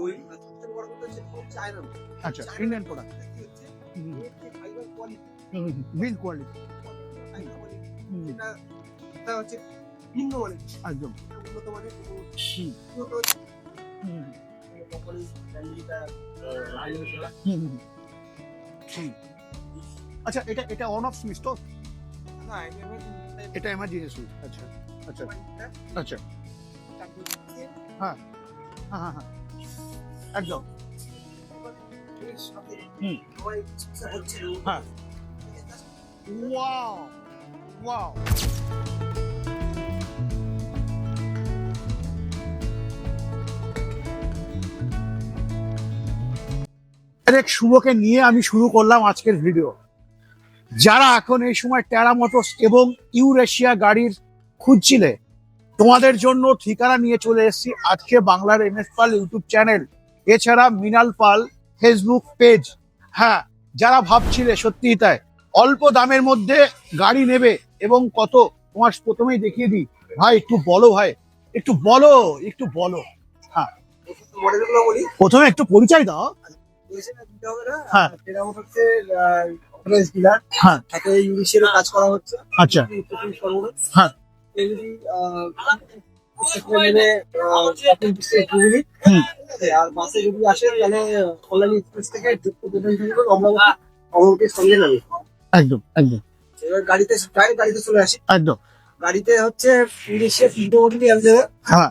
ওই সবচেয়ে বড় কথা হচ্ছে চায়না। আচ্ছা, Indian product. Fibre quality, build quality. এটা হচ্ছে ভিন্ন মানের, একদম। উন্নত মানের আচ্ছা, এটা এটা অন অফ সুইচ তো? না, এটা এমার্জেন্সি সুইচ। আচ্ছা আচ্ছা আচ্ছা। হ্যাঁ হ্যাঁ হ্যাঁ হ্যাঁ, একদম। হ্যাঁ, ওয়াও ওয়াও। শুভকে নিয়ে আমি শুরু করলাম আজকের ভিডিও। যারা এখন এই সময় টেরা মোটরস এবং ইউরেশিয়া গাড়ির খুঁজছিলে, তোমাদের জন্য ঠিকানা নিয়ে চলে এসেছি আজকে বাংলার এমএস পাল ইউটিউব চ্যানেল, এছাড়া মৃণাল পাল ফেসবুক পেজ। হ্যাঁ, যারা ভাবছিলে সত্যিই তাই, অল্প দামের মধ্যে গাড়ি নেবে এবং কত, তোমার প্রথমেই দেখিয়ে দিই। ভাই একটু বলো, ভাই একটু বলো, একটু বলো। হ্যাঁ, মডেলগুলো বলি। প্রথমে একটু পরিচয় দাও। হ্যাঁ হ্যাঁ, কাজ করা হচ্ছে। আচ্ছা হ্যাঁ আর বাসে যদি আসে তাহলে কল্যাণী এক্সপ্রেস থেকে অমরকে সঙ্গে নামি। একদম একদম। এবার গাড়িতে গাড়িতে চলে আসি। একদম। গাড়িতে হচ্ছে ইউরেশিয়া ফিল্ড মডেলই আছে। হ্যাঁ,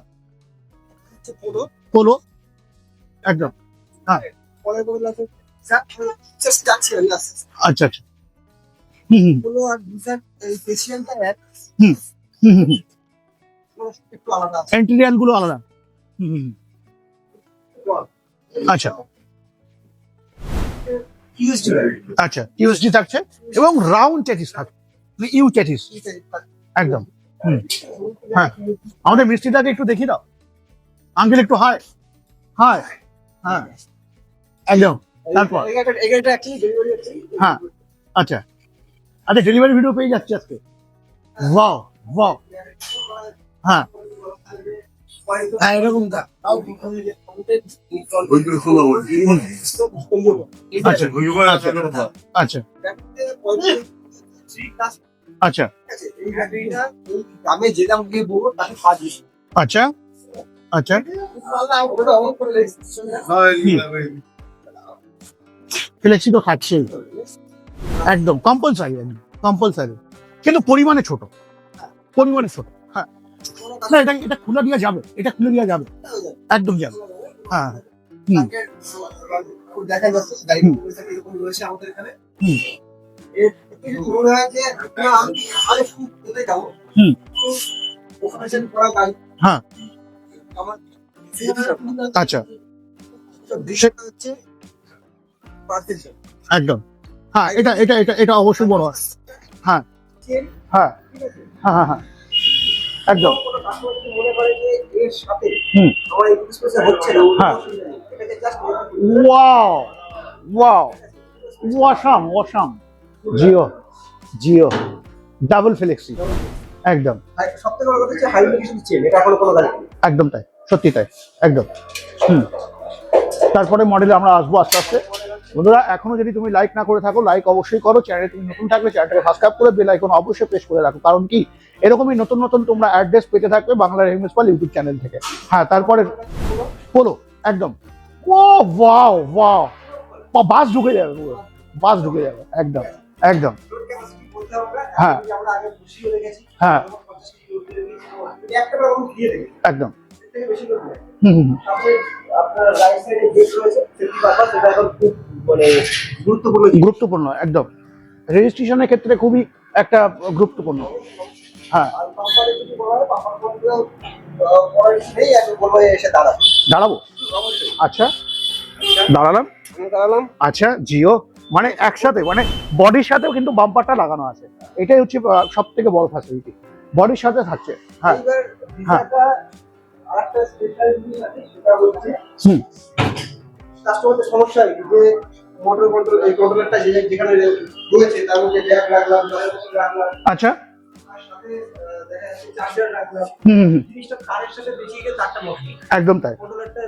পোলো পোলো একদম। হ্যাঁ, পরের মডেল আছে জাস্ট যাচ্ছি আমি আসছি। আচ্ছা আচ্ছা। হুম হুম পোলো আর ডিজাইন এই পেশিয়ানটা হুম হুম হুম, একটু আলাদা আছে। ইন্টেরিয়র গুলো আলাদা। হুম হুম, আচ্ছা ইউএসডি আচ্ছা। ইউএসডি থাকছে এবং রাউন্ড চ্যাটিস থাকছে, ইউ চ্যাটিস। একদম। হুম, হ্যাঁ। আমাদের মিষ্টিটাকে একটু দেখিয়ে দাও আঙ্কেল, একটু হাই হাই। হ্যাঁ একদম। তারপর এটা কি ডেলিভারি আছে? হ্যাঁ আচ্ছা আচ্ছা, ডেলিভারি ভিডিও পেয়ে যাচ্ছে আজকে। Wow wow. হ্যাঁ হ্যাঁ, এরকম দা আচ্ছা আচ্ছা আচ্ছা এই গাড়িটা আমি যে দাম দিয়ে বলবো তাকে 5 বেশি। আচ্ছা আচ্ছা। ওটা অন করে ফ্লেক্সি তো খাচ্ছে একদম, কম্পালসারি একদম কম্পালসারি, কিন্তু পরিমাণে ছোট, পরিমাণে ছোট। হ্যাঁ না, এটা এটা খুলে দেওয়া যাবে, এটা খুলে দেওয়া যাবে, একদম যাবে। হ্যাঁ হুম দেখা যাচ্ছে গাড়িগুলো এরকম রয়েছে আমাদের এখানে। হুম এর মনে হয় যে আমি আরে খুব কোথায় যাবো। হুম ওখানে যে পড়া গাড়ি। হ্যাঁ আমার আচ্ছা বিষয়টা হচ্ছে পার্সেন্টেজ। একদম। হ্যাঁ, এটা এটা এটা এটা অবশ্যই বড়। হ্যাঁ হ্যাঁ হ্যাঁ হ্যাঁ হ্যাঁ একদম। কোনো কাস্টমার যদি মনে করে যে এর সাথে হুম আমার এই এক্সপ্রেসে হচ্ছে না, হ্যাঁ। এটাকে just wow wow, awesome awesome. Jio Jio double flexi একদম। সবথেকে বড় কথা হচ্ছে হাই লিমিটেশন চেন, এটা এখনো কোনো গাড়ি নেই। একদম তাই, সত্যি তাই, একদম। হুম, তারপরে মডেলে আমরা আসবো আস্তে আস্তে। বন্ধুরা, এখনো যদি তুমি লাইক না করে থাকো, লাইক অবশ্যই করো। চ্যানেলে তুমি নতুন থাকলে চ্যানেলটাকে সাবস্ক্রাইব করে বেল আইকন অবশ্যই প্রেস করে রাখো, কারণ কি এরকমই নতুন নতুন তোমরা অ্যাড্রেস পেতে থাকবে বাংলার এমএস পাল ইউটিউব চ্যানেল থেকে। হ্যাঁ, তারপরে পোলো একদম। ও ওয়াও ওয়াও, বাস ঢুকে যাবে, পুরো বাস ঢুকে যাবে একদম একদম। লোড ক্যাপাসিটি বলতে হবে। হ্যাঁ আমরা আগে বুঝিয়ে রেখেছি। হ্যাঁ 50 কেজি লোড দিয়ে দিয়েছি। একটা রকম দিয়ে দেবে। একদম। এর থেকে বেশি লোড নেই। হুম হুম তারপরে আপনার রাইট সাইডে গেট রয়েছে, সেফটি পারপাস, এটা এখন খুব মানে গুরুত্বপূর্ণ জিনিস। গুরুত্বপূর্ণ একদম, রেজিস্ট্রেশনের ক্ষেত্রে খুবই একটা গুরুত্বপূর্ণ। হ্যাঁ, আর পাম্পারে যদি বলা হয়, পাম্পার বলতেও পরে নেই, এখন বলবো এসে দাঁড়াবো। দাঁড়াবো। আচ্ছা, দাঁড়ালাম। আমি দাঁড়ালাম। আচ্ছা, জিও মানে একসাথে, মানে বডির সাথেও কিন্তু বাম্পারটা লাগানো আছে, এটাই হচ্ছে সব থেকে বড় ফ্যাসিলিটি, বডির সাথে থাকছে। হ্যাঁ এইবার হ্যাঁ ভিসাটা আরেকটা স্পেশাল জিনিস আছে, সেটা হচ্ছে হুম কাস্টমারদের সমস্যা হয় যে মোটর কন্ট্রোল, এই কন্ট্রোলারটা যেখানে রয়েছে তার মধ্যে জ্যাক রাখলাম, রাখলাম, আচ্ছা আর সাথে দেখা যাচ্ছে চার্জার রাখলাম। হুম হুম হুম, জিনিসটা তারের সাথে বেশি গিয়ে তারটা নষ্ট হয়। একদম তাই। কন্ট্রোলারটা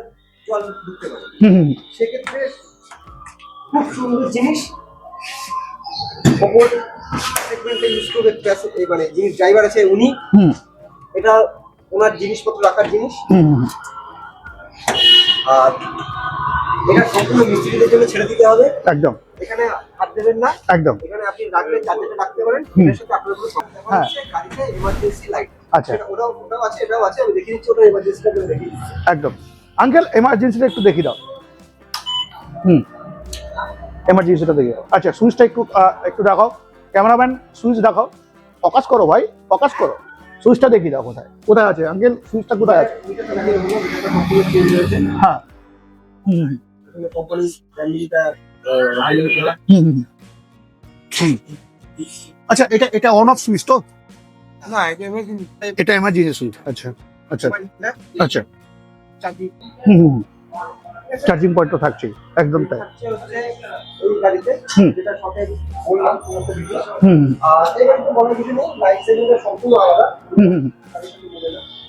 জল ঢুকতে পারে। হুম হুম সেক্ষেত্রে খুব সুন্দর জিনিস, ওপর সেগমেন্টে ইউজ করবে এই মানে যিনি ড্রাইভার আছে উনি, হুম এটা ওনার জিনিসপত্র রাখার জিনিস। হুম হুম, আর এটা সম্পূর্ণ মিস্ত্রিদের জন্য ছেড়ে দিতে হবে, একদম এখানে হাত দেবেন না। একদম। এখানে আপনি রাখলে চার্জারটা রাখতে পারেন, হুম। এর সাথে আপনার কোনো সমস্যা হ্যাঁ। হচ্ছে গাড়িতে এমার্জেন্সি লাইট। আচ্ছা। ওটাও আছে, এটাও আছে, আমি দেখিয়ে দিচ্ছি, ওটা এমার্জেন্সিটা আমি দেখিয়ে দিচ্ছি। একদম আঙ্কেল, এমার্জেন্সিটা একটু দেখিয়ে দাও। হুম, এমার্জেন্সিটা দেখিয়ে দাও। আচ্ছা, সুইচটা একটু একটু দেখাও ক্যামেরাম্যান, সুইচ দেখাও, ফোকাস করো ভাই, ফোকাস করো, সুইচটা দেখিয়ে দাও। কোথায় কোথায় আছে আঙ্কেল, সুইচটা কোথায় আছে? মিটারটা দেখিয়ে দেবো, মিটারটা সম্পূর্ণ চেঞ্জ হয়েছে। হ্যাঁ। হুম এখানে কোম্পানি ব্র্যান্ডিংটা হাইলাইট করা। হুম হুম। আচ্ছা, এটা এটা অন অফ সুইচ তো? না, এটা এমার্জেন্সি এটা এমার্জেন্সি সুইচ। আচ্ছা আচ্ছা আচ্ছা। চার্জিং হুম, চার্জিং পয়েন্ট তো থাকছেই, একদম তাই। হচ্ছে এই গাড়িতে, হুম। যেটা শপে বললাম সমস্ত কিছু। হুম আর এই গাড়িতে বলার কিছু নেই, লাইট সেভিংটা সম্পূর্ণ আলাদা। হুম হুম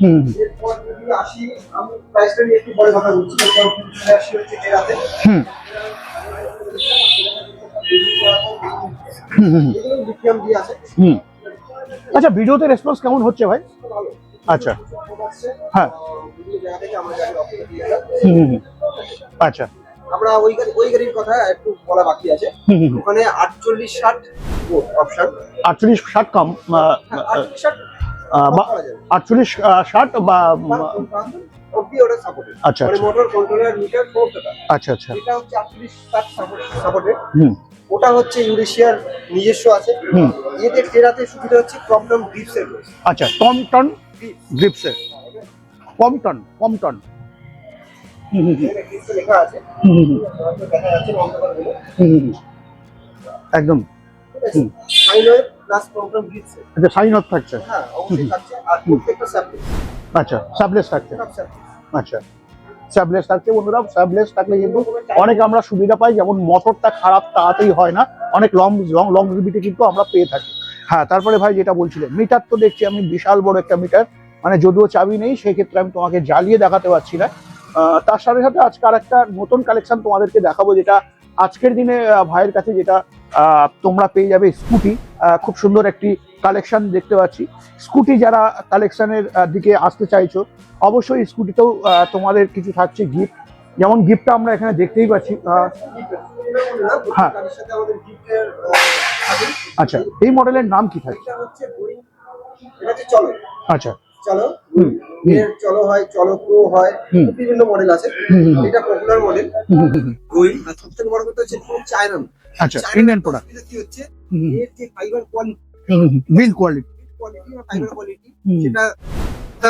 হুম এরপর যদি আসি, আমি প্রাইসটা নিয়ে একটু পরে কথা বলছি। এরপর চলে আসি হচ্ছে এরাতে। হুম হুম হুম এগুলো লিথিয়াম দিয়ে আছে, হুম। আচ্ছা, ভিডিওতে রেসপন্স কেমন হচ্ছে ভাই? ভালো। আচ্ছা। হচ্ছে হ্যাঁ। বিভিন্ন জায়গা থেকে আমরা গাড়ি অফার দিয়ে দিলাম। হুম হুম হুম। আচ্ছা। আমরা ওই গাড়ির কথা একটু বলা বাকি আছে। হুম হুম হুম। ওখানে 48-60 অপশন, 48-60 কম, 48-60 বা 48-60 বা অব্দি ওটা সাপোর্টেড। আচ্ছা, মানে আচ্ছা। মোটর কন্ট্রোলার মিটার সমস্তটা। আচ্ছা আচ্ছা। এটা হচ্ছে 48-60 সাপোর্টেড। হুম ওটা হচ্ছে ইউরেশিয়ার নিজস্ব আছে। হুম। এদের টেরাতে সুবিধা হচ্ছে ক্রমটন গ্রিপসের রয়েছে। আচ্ছা, টন গ্রিপসের, কম টন। হুম হুম এখানে গ্রিপসে লেখা আছে, হুম হুম হয়তো দেখা যাচ্ছে না অন্ধকার বলে। হুম হুম। একদম। ঠিক আছে, সাইনওয়েভ প্লাস ক্রমটন গ্রিপসের। আচ্ছা, সাইন অফ থাকছে। হ্যাঁ, অবশ্যই থাকছে। আর প্রত্যেকটা সাবজেক্ট আচ্ছা, সাবলেস থাকছে। সব সাবজেক্ট আচ্ছা, স্যাবলেস থাকছে বন্ধুরা। স্যাবলেস থাকলে কিন্তু অনেক আমরা সুবিধা পাই, যেমন মোটরটা খারাপ তাড়াতাড়ি হয় না, অনেক লংজিভিটি কিন্তু আমরা পেয়ে থাকি। হ্যাঁ, তারপরে ভাই যেটা বলছিলেন, মিটার তো দেখছি আমি বিশাল বড় একটা মিটার, মানে যদিও চাবি নেই সেক্ষেত্রে আমি তোমাকে জ্বালিয়ে দেখাতে পারছি না। তার সাথে সাথে আজকে আর একটা নতুন কালেকশন তোমাদেরকে দেখাবো, যেটা আজকের দিনে ভাইয়ের কাছে যেটা তোমরা পেয়ে যাবে স্কুটি। খুব সুন্দর একটি কালেকশন দেখতে পাচ্ছি। স্কুটি যারা কালেকশনের দিকে আসতে চাইছো, অবশ্যই স্কুটিতেও তোমাদের কিছু থাকছে গিফট, যেমন গিফটটা আমরা এখানে দেখতেই পাচ্ছি। হ্যাঁ। তার সাথে আমাদের গিফটের আচ্ছা, এই মডেলের নাম কি থাকে? এটা হচ্ছে গোয়িং, এটা হচ্ছে চলো। আচ্ছা। চলো, হুম এর চলো হয়, চলো প্রো হয়, হুম। বিভিন্ন মডেল আছে। হুম, হুম, হুম। এটা পপুলার মডেল হুম, হুম, হুম। গোয়িং। আর সবথেকে বড় কথা হচ্ছে চায়না। আচ্ছা, ইন্ডিয়ান প্রোডাক্ট। কি হচ্ছে হুম এর যে ফাইবার কোয়ালিটি, বিল কোয়ালিটি বা ফাইবার কোয়ালিটি, হুম। সেটা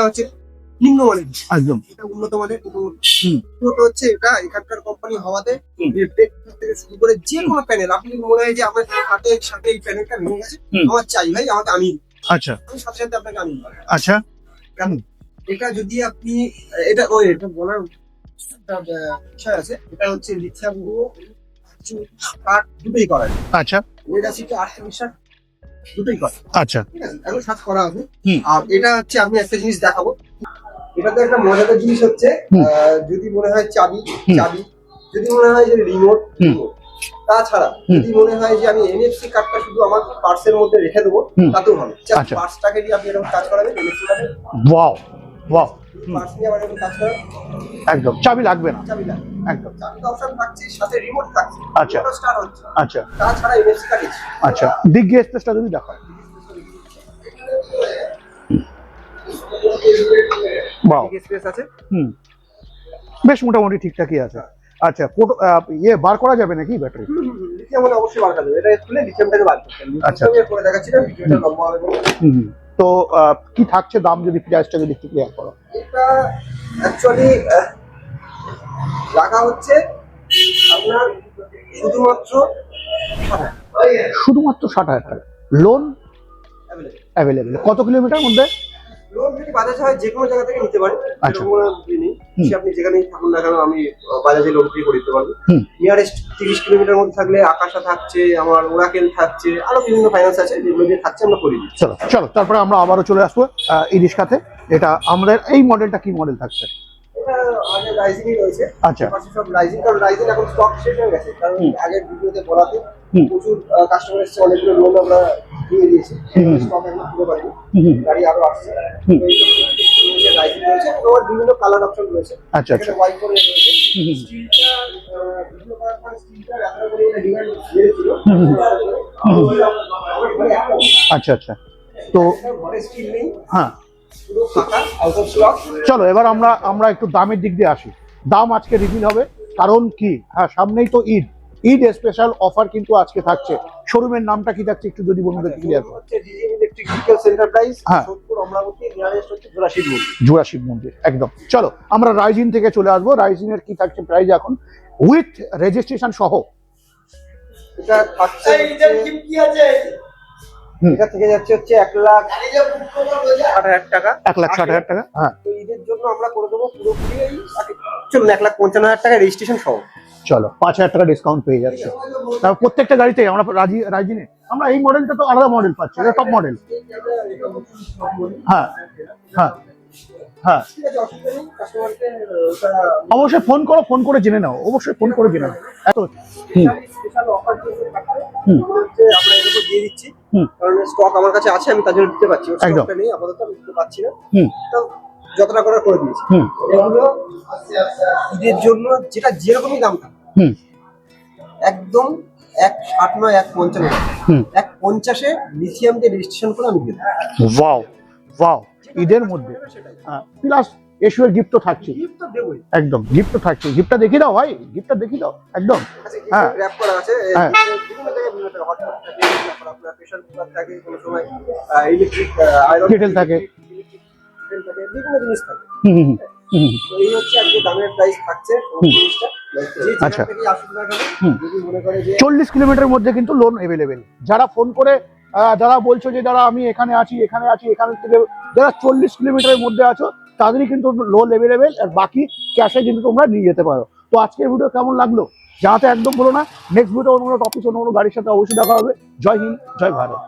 হচ্ছে নিম্নমানের, একদম। এটা উন্নত মানের। হুম। উন্নত হচ্ছে এটা এখানকার কোম্পানি হওয়াতে হুম। এর ব্রেক থেকে শুরু করে যে কোনো প্যানেল, আপনি যদি মনে হয় যে আমার সাথে এই প্যানেলটা ভেঙে গেছে, হুম। আমার চাই ভাই, আমাকে আমি আচ্ছা সাথে সাথে আপনাকে আমি দিবো। আচ্ছা। কারণ এটা যদি আপনি এটা এটা বলার একটা বিষয় আছে, এটা হচ্ছে লিথিয়াম কাঠ দুটোই করা যায়। আচ্ছা ওই রাশিটা 48 দুটোই করে। আচ্ছা। ঠিক আছে, এখন সাথ করা হবে। হুম। আর এটা হচ্ছে আমি একটা জিনিস দেখাবো। এটাতে একটা মজাদার জিনিস হচ্ছে, হুম। যদি মনে হয় চাবি, হুম। যদি মনে হয় যে রিমোট, হুম। তাছাড়া হুম। যদি মনে হয় যে আমি এনএফসি কার্ডটা শুধু আমার পার্সের মধ্যে রেখে দেবো, হুম। তাতেও হবে। আচ্ছা। পার্সটাকে দিয়ে আপনি এরকম কাজ করাবেন, এনএফসি কার্ডে ওয়াও ওয়াও। হুম। পার্স নিয়ে আবার এরকম কাজ করাবেন, একদম চাবি লাগবে না। চাবি লাগবে। একদম। চাবির অপশন থাকছে, সাথে রিমোট থাকছে, আচ্ছা। স্টার্ট হচ্ছে। আচ্ছা তাছাড়া এনএফসি কার্ড আচ্ছা। ডিগ্গি স্পেসটা যদি দেখো, বাও। স্পেস আছে। হুম, বেশ মোটামুটি ঠিকঠাকই আছে। আচ্ছা, ইয়ে বার করা যাবে নাকি ব্যাটারি? লিথিয়াম হলে অবশ্যই বার করা যাবে, এটা খুলে লিথিয়ামটাকে বার করতে হবে। আচ্ছা। আমি করে দেখাচ্ছি না, ভিডিওটা লম্বা হবে বলে। হুম। তো কি থাকছে দাম, যদি প্রাইসটা যদি একটু ক্লিয়ার করো। এটা অ্যাকচুয়ালি রাখা হচ্ছে আপনার শুধুমাত্র 60,000 টাকা। Loan available. কত কিলোমিটার মধ্যে? লোন যদি বাজাজ হয় যে কোনো জায়গা থেকে নিতে পারেন। আচ্ছা। এরকম কোনো ই নেই। সে আপনি যেখানেই থাকুন না কেন, আমি বাজাজে লোন ফ্রি করে দিতে পারবো। হুম। নিয়ারেস্ট 30 কিলোমিটার মধ্যে থাকলে আকাশা থাকছে, আমার ওরাকেল থাকছে, আরো বিভিন্ন ফাইন্যান্স আছে, যেগুলো দিয়ে থাকছে আমরা করে দিচ্ছি। চলো চলো, তারপরে আমরা আবারও চলে আসবো এই রিক্সাতে। এটা আমাদের এই মডেলটা কি মডেল থাকছে? এটা আগে রাইজিংই রয়েছে। আচ্ছা। পাশে সব রাইজিং, কারণ রাইজিং এখন স্টক শেষ হয়ে গেছে, কারণ আগের ভিডিওতে বলাতে প্রচুর কাস্টমার এসেছে, অনেকগুলো লোন আমরা দিয়ে দিয়েছি, স্টক এখন পুরো পারিনি, গাড়ি আরো আসছে। তো এইসব রাইজিং রয়েছে, তোমার বিভিন্ন কালার অপশন রয়েছে। আচ্ছা আচ্ছা। হোয়াইট করে রয়েছে। স্টিলটা ভিডিও করার পর স্টিলটা এত করে ডিমান্ড বেড়েছিল। আচ্ছা আচ্ছা। তো ঘরে স্টিল নেই, হ্যাঁ, পুরো ফাঁকা, আউট অফ স্টক। চলো এবার আমরা একটু দামের দিক দিয়ে আসি। দাম আজকে রিভিল হবে, কারণ কি, হ্যাঁ সামনেই তো ঈদ, ঈদ স্পেশাল অফার কিন্তু আজকে থাকছে। শোরুমের নামটা কি থাকছে একটু যদি বন্ধুদের ক্লিয়ার করো। হচ্ছে ডিজিএম ইলেকট্রিক ভেহিকলস এন্টারপ্রাইজ, হ্যাঁ। সোদপুর অমরাবতী, নিয়ারেস্ট হচ্ছে জোড়াশিব মন্দির। জোড়াশিব মন্দির, একদম। চলো আমরা রাইজিন থেকে চলে আসবো। রাইজিন এর কি থাকছে প্রাইস এখন উইথ রেজিস্ট্রেশন সহ? এটা থাকছে এটা থেকে যাচ্ছে হচ্ছে 1,60,000 টাকা। 1,60,000 টাকা। হ্যাঁ তো ঈদের জন্য আমরা করে দেবো পুরোপুরি চলুন 1,55,000 টাকা রেজিস্ট্রেশন সহ। চলো 5,000 টাকা ডিসকাউন্ট পেয়ে যাচ্ছে। তারপর প্রত্যেকটা গাড়িতে আমরা রাইজিনে আমরা এই মডেলটা তো আলাদা মডেল পাচ্ছি, এটা টপ মডেল। হ্যাঁ হ্যাঁ হ্যাঁ, ঠিক আছে, অসুবিধা নেই। কাস্টমারকে অবশ্যই ফোন করো, ফোন করে জেনে নাও, অবশ্যই ফোন করে জেনে নাও। এত স্পেশাল অফার হুম। হচ্ছে আমরা এগুলো দিয়ে দিচ্ছি, হুম। কারণ স্টক আমার কাছে আছে, আমি তার জন্য দিতে পারছি। একদম। স্টকটা নেই আপাতত, আমি দিতে পারছি না। হুম তো যতটা করার করে দিয়েছি। হুম এগুলো ঈদের জন্য যেটা যেরকমই দাম থাকে, হুম একদম 1,60 নয়, 1,55, হুম 1,50-এ লিথিয়াম দিয়ে রেজিস্ট্রেশন করে আমি দিই। ওয়াও ওয়াও, ঈদের মধ্যে প্লাস এসুয়ের গিফট তো থাকছে, গিফট তো দেবই। একদম গিফট তো থাকছে। গিফটটা দেখিয়ে দাও ভাই, গিফটটা দেখিয়ে দাও একদম। হ্যাঁ। র‍্যাপ করা আছে, হ্যাঁ। বিভিন্ন জায়গায় বিভিন্ন হট থাকে, তারপর আপনার প্রেসার কুকার থাকে, কোনো সময় ইলেকট্রিক আয়রন কেটেল থাকে। থাকে, বিভিন্ন জিনিস থাকে। হুম হুম হুম তো এই হচ্ছে আজকে দামের প্রাইস থাকছে জিনিসটা। যে আচ্ছা। যেখান থেকেই আসুন না কেন, হুম। যদি মনে করে যে 40 কিলোমিটারের মধ্যে কিন্তু লোন এভেলেবেল। যারা ফোন করে যারা বলছো যে যারা আমি এখানে আছি এখানে আছি, এখান থেকে যারা 40 কিলোমিটারের মধ্যে আছো তাদেরই কিন্তু লোন এভেলেবেল, আর বাকি ক্যাশে কিন্তু তোমরা নিয়ে যেতে পারো। তো আজকের ভিডিও কেমন লাগলো জানাতে একদম বলো না। নেক্সট ভিডিও অন্য কোনো টপিক, অন্য কোনো গাড়ির সাথে অবশ্যই দেখা হবে। জয় হিন্দ, জয় ভারত।